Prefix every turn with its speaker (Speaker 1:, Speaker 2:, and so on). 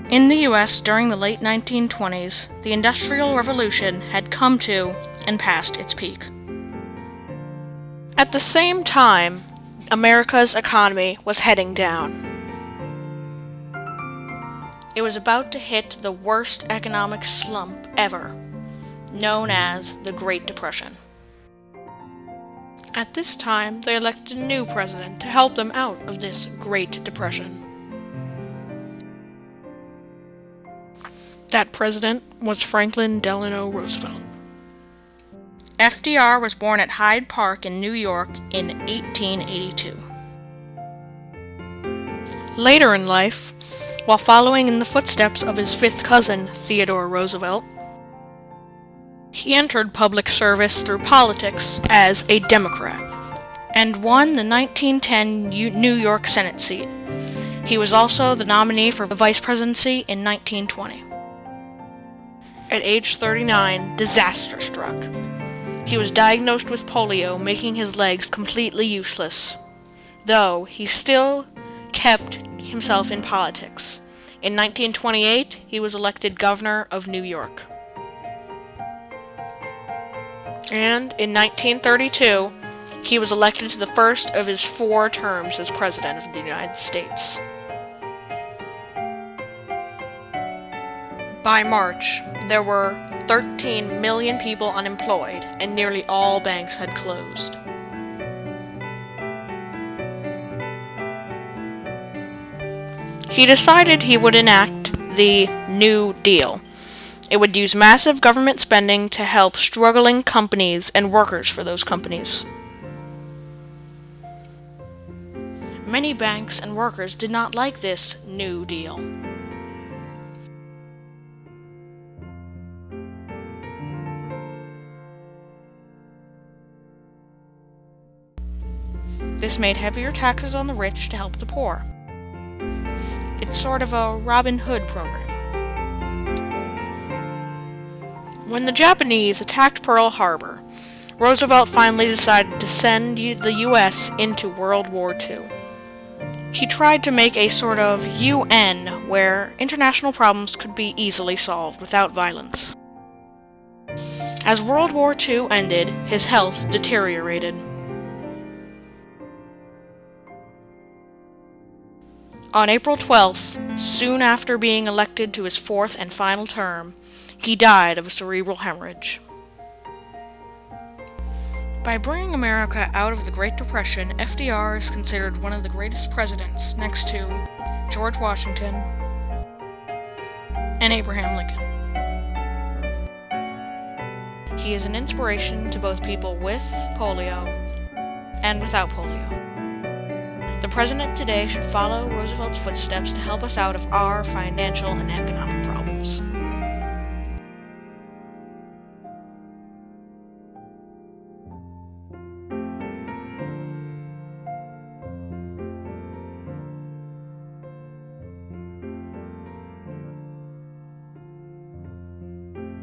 Speaker 1: In the US during the late 1920s, the Industrial Revolution had come to and passed its peak. At the same time, America's economy was heading down. It was about to hit the worst economic slump ever, known as the Great Depression. At this time, they elected a new president to help them out of this Great Depression. That president was Franklin Delano Roosevelt. FDR was born at Hyde Park in New York in 1882. Later in life, while following in the footsteps of his fifth cousin, Theodore Roosevelt, he entered public service through politics as a Democrat and won the 1910 New York Senate seat. He was also the nominee for the vice presidency in 1920. At age 39, disaster struck. He was diagnosed with polio, making his legs completely useless, though he still kept himself in politics. In 1928, he was elected governor of New York. And in 1932, he was elected to the first of his 4 terms as President of the United States. By March, there were 13 million people unemployed, and nearly all banks had closed. He decided he would enact the New Deal. It would use massive government spending to help struggling companies and workers for those companies. Many banks and workers did not like this New Deal. This made heavier taxes on the rich to help the poor. It's sort of a Robin Hood program. When the Japanese attacked Pearl Harbor, Roosevelt finally decided to send the US into World War II. He tried to make a sort of UN where international problems could be easily solved without violence. As World War II ended, his health deteriorated. On April 12th, soon after being elected to his 4th and final term, he died of a cerebral hemorrhage. By bringing America out of the Great Depression, FDR is considered one of the greatest presidents, next to George Washington and Abraham Lincoln. He is an inspiration to both people with polio and without polio. The president today should follow Roosevelt's footsteps to help us out of our financial and economic problems.